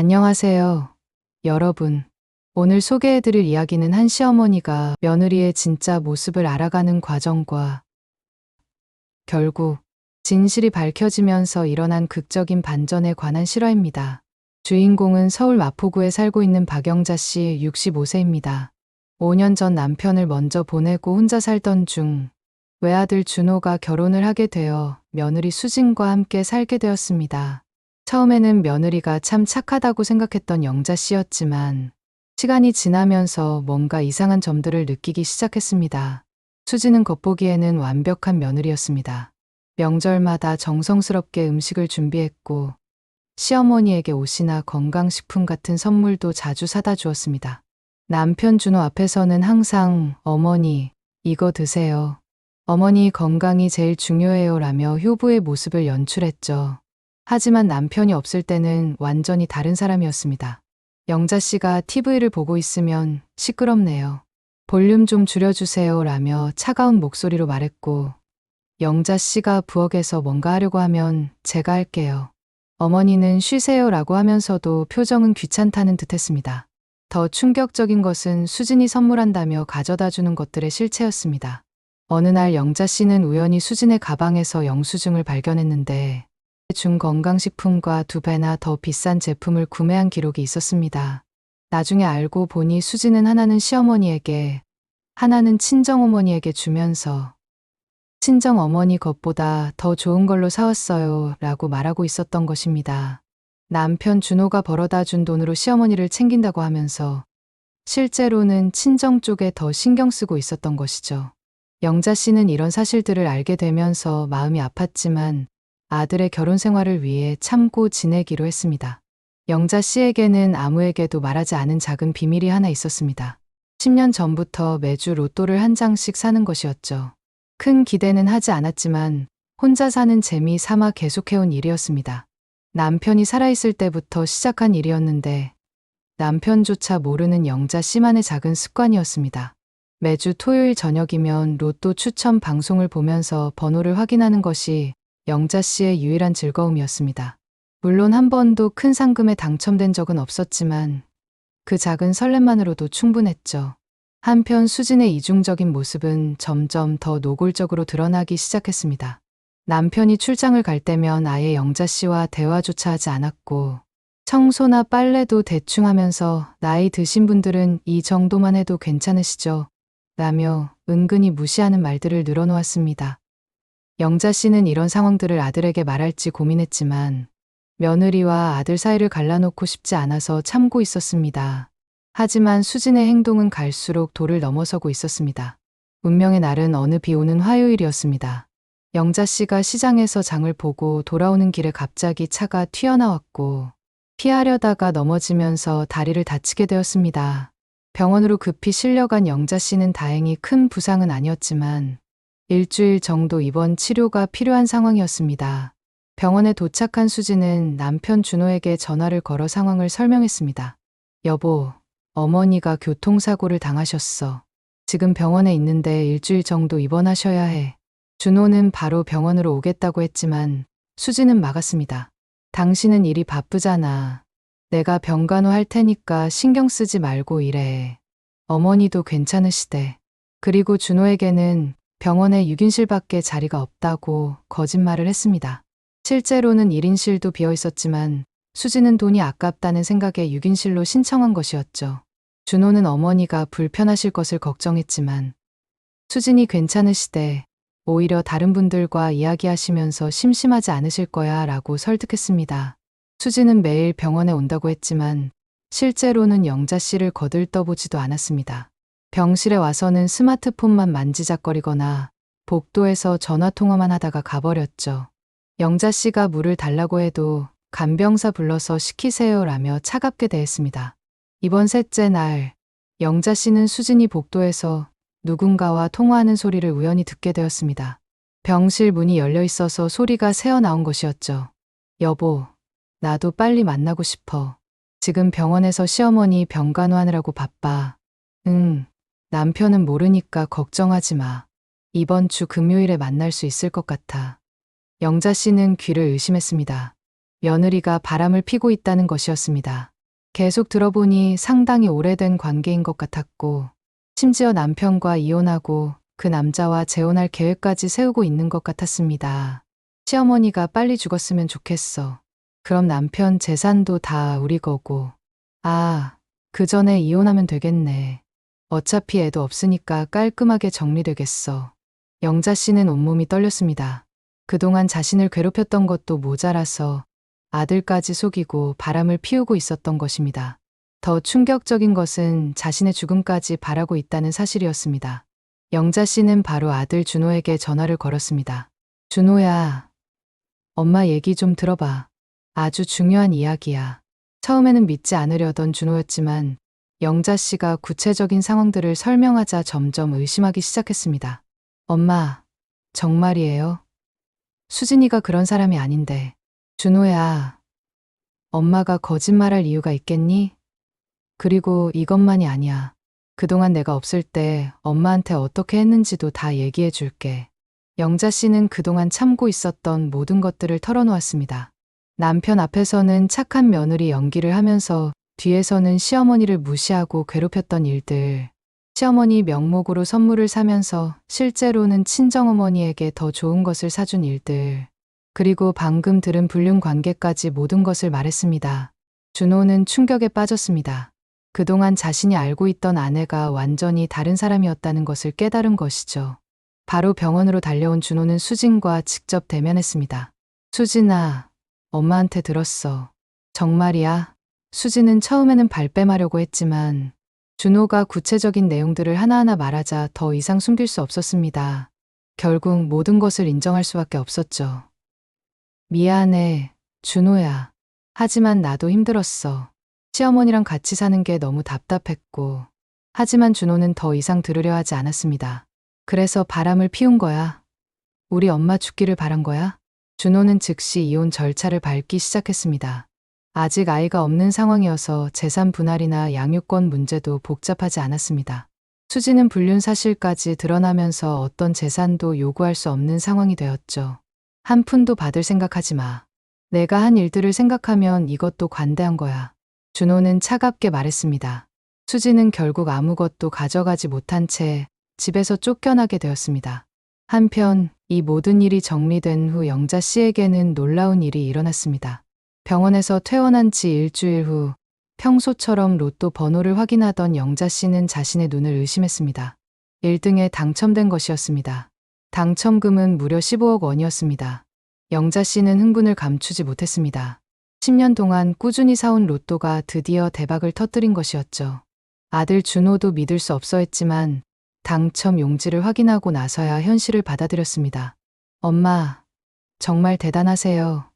안녕하세요, 여러분. 오늘 소개해드릴 이야기는 한 시어머니가 며느리의 진짜 모습을 알아가는 과정과 결국 진실이 밝혀지면서 일어난 극적인 반전에 관한 실화입니다. 주인공은 서울 마포구에 살고 있는 박영자 씨 65세입니다. 5년 전 남편을 먼저 보내고 혼자 살던 중 외아들 준호가 결혼을 하게 되어 며느리 수진과 함께 살게 되었습니다. 처음에는 며느리가 참 착하다고 생각했던 영자 씨였지만 시간이 지나면서 뭔가 이상한 점들을 느끼기 시작했습니다. 수지는 겉보기에는 완벽한 며느리였습니다. 명절마다 정성스럽게 음식을 준비했고 시어머니에게 옷이나 건강식품 같은 선물도 자주 사다 주었습니다. 남편 준호 앞에서는 항상 어머니, 이거 드세요. 어머니 건강이 제일 중요해요 라며 효부의 모습을 연출했죠. 하지만 남편이 없을 때는 완전히 다른 사람이었습니다. 영자 씨가 TV를 보고 있으면 시끄럽네요. 볼륨 좀 줄여주세요 라며 차가운 목소리로 말했고 영자 씨가 부엌에서 뭔가 하려고 하면 제가 할게요. 어머니는 쉬세요 라고 하면서도 표정은 귀찮다는 듯 했습니다. 더 충격적인 것은 수진이 선물한다며 가져다 주는 것들의 실체였습니다. 어느 날 영자 씨는 우연히 수진의 가방에서 영수증을 발견했는데 중건강식품과 2배나 더 비싼 제품을 구매한 기록이 있었습니다. 나중에 알고 보니 수진은 하나는 시어머니에게, 하나는 친정어머니에게 주면서 친정어머니 것보다 더 좋은 걸로 사왔어요 라고 말하고 있었던 것입니다. 남편 준호가 벌어다 준 돈으로 시어머니를 챙긴다고 하면서 실제로는 친정 쪽에 더 신경 쓰고 있었던 것이죠. 영자 씨는 이런 사실들을 알게 되면서 마음이 아팠지만 아들의 결혼 생활을 위해 참고 지내기로 했습니다. 영자 씨에게는 아무에게도 말하지 않은 작은 비밀이 하나 있었습니다. 10년 전부터 매주 로또를 한 장씩 사는 것이었죠. 큰 기대는 하지 않았지만 혼자 사는 재미 삼아 계속해온 일이었습니다. 남편이 살아있을 때부터 시작한 일이었는데 남편조차 모르는 영자 씨만의 작은 습관이었습니다. 매주 토요일 저녁이면 로또 추첨 방송을 보면서 번호를 확인하는 것이 영자 씨의 유일한 즐거움이었습니다. 물론 한 번도 큰 상금에 당첨된 적은 없었지만 그 작은 설렘만으로도 충분했죠. 한편 수진의 이중적인 모습은 점점 더 노골적으로 드러나기 시작했습니다. 남편이 출장을 갈 때면 아예 영자 씨와 대화조차 하지 않았고 청소나 빨래도 대충 하면서 나이 드신 분들은 이 정도만 해도 괜찮으시죠? 라며 은근히 무시하는 말들을 늘어놓았습니다. 영자 씨는 이런 상황들을 아들에게 말할지 고민했지만 며느리와 아들 사이를 갈라놓고 싶지 않아서 참고 있었습니다. 하지만 수진의 행동은 갈수록 도를 넘어서고 있었습니다. 운명의 날은 어느 비 오는 화요일이었습니다. 영자 씨가 시장에서 장을 보고 돌아오는 길에 갑자기 차가 튀어나왔고 피하려다가 넘어지면서 다리를 다치게 되었습니다. 병원으로 급히 실려간 영자 씨는 다행히 큰 부상은 아니었지만 일주일 정도 입원 치료가 필요한 상황이었습니다. 병원에 도착한 수진은 남편 준호에게 전화를 걸어 상황을 설명했습니다. 여보, 어머니가 교통사고를 당하셨어. 지금 병원에 있는데 일주일 정도 입원하셔야 해. 준호는 바로 병원으로 오겠다고 했지만 수진은 막았습니다. 당신은 일이 바쁘잖아. 내가 병간호 할 테니까 신경 쓰지 말고 일해. 어머니도 괜찮으시대. 그리고 준호에게는 병원에 6인실밖에 자리가 없다고 거짓말을 했습니다. 실제로는 1인실도 비어 있었지만 수지는 돈이 아깝다는 생각에 6인실로 신청한 것이었죠. 준호는 어머니가 불편하실 것을 걱정했지만 수진이 괜찮으시대. 오히려 다른 분들과 이야기하시면서 심심하지 않으실 거야 라고 설득했습니다. 수지는 매일 병원에 온다고 했지만 실제로는 영자 씨를 거들떠보지도 않았습니다. 병실에 와서는 스마트폰만 만지작거리거나 복도에서 전화통화만 하다가 가버렸죠. 영자 씨가 물을 달라고 해도 간병사 불러서 시키세요 라며 차갑게 대했습니다. 이번 셋째 날, 영자 씨는 수진이 복도에서 누군가와 통화하는 소리를 우연히 듣게 되었습니다. 병실 문이 열려 있어서 소리가 새어나온 것이었죠. 여보, 나도 빨리 만나고 싶어. 지금 병원에서 시어머니 병간호하느라고 바빠. 응, 남편은 모르니까 걱정하지 마. 이번 주 금요일에 만날 수 있을 것 같아. 영자 씨는 귀를 의심했습니다. 며느리가 바람을 피고 있다는 것이었습니다. 계속 들어보니 상당히 오래된 관계인 것 같았고, 심지어 남편과 이혼하고 그 남자와 재혼할 계획까지 세우고 있는 것 같았습니다. 시어머니가 빨리 죽었으면 좋겠어. 그럼 남편 재산도 다 우리 거고. 아, 그 전에 이혼하면 되겠네. 어차피 애도 없으니까 깔끔하게 정리되겠어. 영자 씨는 온몸이 떨렸습니다. 그동안 자신을 괴롭혔던 것도 모자라서 아들까지 속이고 바람을 피우고 있었던 것입니다. 더 충격적인 것은 자신의 죽음까지 바라고 있다는 사실이었습니다. 영자 씨는 바로 아들 준호에게 전화를 걸었습니다. 준호야, 엄마 얘기 좀 들어봐. 아주 중요한 이야기야. 처음에는 믿지 않으려던 준호였지만 영자 씨가 구체적인 상황들을 설명하자 점점 의심하기 시작했습니다. 엄마, 정말이에요? 수진이가 그런 사람이 아닌데. 준호야, 엄마가 거짓말할 이유가 있겠니? 그리고 이것만이 아니야. 그동안 내가 없을 때 엄마한테 어떻게 했는지도 다 얘기해 줄게. 영자 씨는 그동안 참고 있었던 모든 것들을 털어놓았습니다. 남편 앞에서는 착한 며느리 연기를 하면서 뒤에서는 시어머니를 무시하고 괴롭혔던 일들. 시어머니 명목으로 선물을 사면서 실제로는 친정어머니에게 더 좋은 것을 사준 일들. 그리고 방금 들은 불륜 관계까지 모든 것을 말했습니다. 준호는 충격에 빠졌습니다. 그동안 자신이 알고 있던 아내가 완전히 다른 사람이었다는 것을 깨달은 것이죠. 바로 병원으로 달려온 준호는 수진과 직접 대면했습니다. 수진아, 엄마한테 들었어. 정말이야? 수진은 처음에는 발뺌하려고 했지만 준호가 구체적인 내용들을 하나하나 말하자 더 이상 숨길 수 없었습니다. 결국 모든 것을 인정할 수밖에 없었죠. 미안해, 준호야. 하지만 나도 힘들었어. 시어머니랑 같이 사는 게 너무 답답했고. 하지만 준호는 더 이상 들으려 하지 않았습니다. 그래서 바람을 피운 거야. 우리 엄마 죽기를 바란 거야? 준호는 즉시 이혼 절차를 밟기 시작했습니다. 아직 아이가 없는 상황이어서 재산 분할이나 양육권 문제도 복잡하지 않았습니다. 수지는 불륜 사실까지 드러나면서 어떤 재산도 요구할 수 없는 상황이 되었죠. 한 푼도 받을 생각하지 마. 내가 한 일들을 생각하면 이것도 관대한 거야. 준호는 차갑게 말했습니다. 수지는 결국 아무것도 가져가지 못한 채 집에서 쫓겨나게 되었습니다. 한편 이 모든 일이 정리된 후 영자 씨에게는 놀라운 일이 일어났습니다. 병원에서 퇴원한 지 일주일 후 평소처럼 로또 번호를 확인하던 영자 씨는 자신의 눈을 의심했습니다. 1등에 당첨된 것이었습니다. 당첨금은 무려 15억 원이었습니다. 영자 씨는 흥분을 감추지 못했습니다. 10년 동안 꾸준히 사온 로또가 드디어 대박을 터뜨린 것이었죠. 아들 준호도 믿을 수 없어 했지만 당첨 용지를 확인하고 나서야 현실을 받아들였습니다. 엄마, 정말 대단하세요.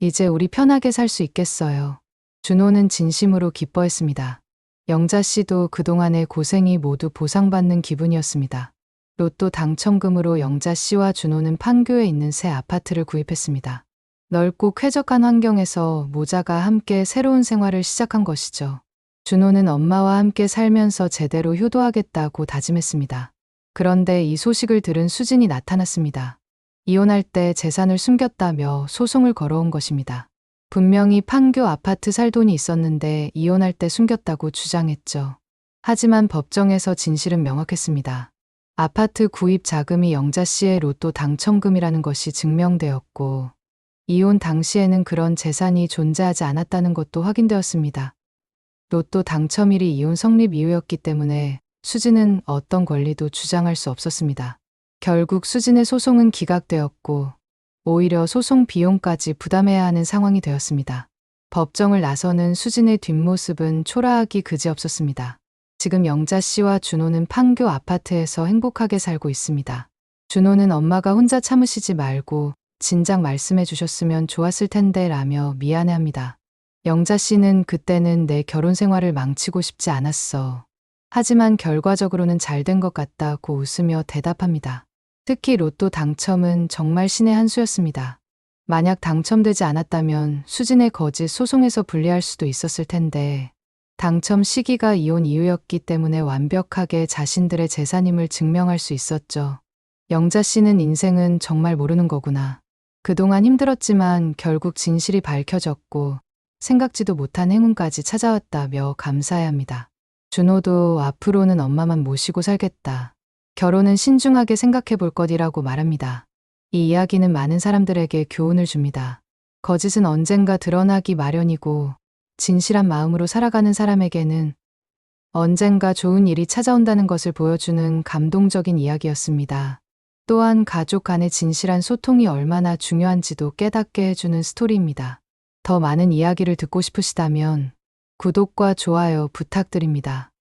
이제 우리 편하게 살 수 있겠어요. 준호는 진심으로 기뻐했습니다. 영자 씨도 그동안의 고생이 모두 보상받는 기분이었습니다. 로또 당첨금으로 영자 씨와 준호는 판교에 있는 새 아파트를 구입했습니다. 넓고 쾌적한 환경에서 모자가 함께 새로운 생활을 시작한 것이죠. 준호는 엄마와 함께 살면서 제대로 효도하겠다고 다짐했습니다. 그런데 이 소식을 들은 수진이 나타났습니다. 이혼할 때 재산을 숨겼다며 소송을 걸어온 것입니다. 분명히 판교 아파트 살 돈이 있었는데 이혼할 때 숨겼다고 주장했죠. 하지만 법정에서 진실은 명확했습니다. 아파트 구입 자금이 영자 씨의 로또 당첨금이라는 것이 증명되었고, 이혼 당시에는 그런 재산이 존재하지 않았다는 것도 확인되었습니다. 로또 당첨일이 이혼 성립 이후였기 때문에 수진은 어떤 권리도 주장할 수 없었습니다. 결국 수진의 소송은 기각되었고 오히려 소송 비용까지 부담해야 하는 상황이 되었습니다. 법정을 나서는 수진의 뒷모습은 초라하기 그지없었습니다. 지금 영자 씨와 준호는 판교 아파트에서 행복하게 살고 있습니다. 준호는 엄마가 혼자 참으시지 말고 진작 말씀해 주셨으면 좋았을 텐데 라며 미안해합니다. 영자 씨는 그때는 내 결혼 생활을 망치고 싶지 않았어. 하지만 결과적으로는 잘 된 것 같다고 웃으며 대답합니다. 특히 로또 당첨은 정말 신의 한 수였습니다. 만약 당첨되지 않았다면 수진의 거짓 소송에서 불리할 수도 있었을 텐데 당첨 시기가 이혼 이후였기 때문에 완벽하게 자신들의 재산임을 증명할 수 있었죠. 영자 씨는 인생은 정말 모르는 거구나. 그동안 힘들었지만 결국 진실이 밝혀졌고 생각지도 못한 행운까지 찾아왔다며 감사해야 합니다. 준호도 앞으로는 엄마만 모시고 살겠다. 결혼은 신중하게 생각해 볼 것이라고 말합니다. 이 이야기는 많은 사람들에게 교훈을 줍니다. 거짓은 언젠가 드러나기 마련이고 진실한 마음으로 살아가는 사람에게는 언젠가 좋은 일이 찾아온다는 것을 보여주는 감동적인 이야기였습니다. 또한 가족 간의 진실한 소통이 얼마나 중요한지도 깨닫게 해주는 스토리입니다. 더 많은 이야기를 듣고 싶으시다면 구독과 좋아요 부탁드립니다.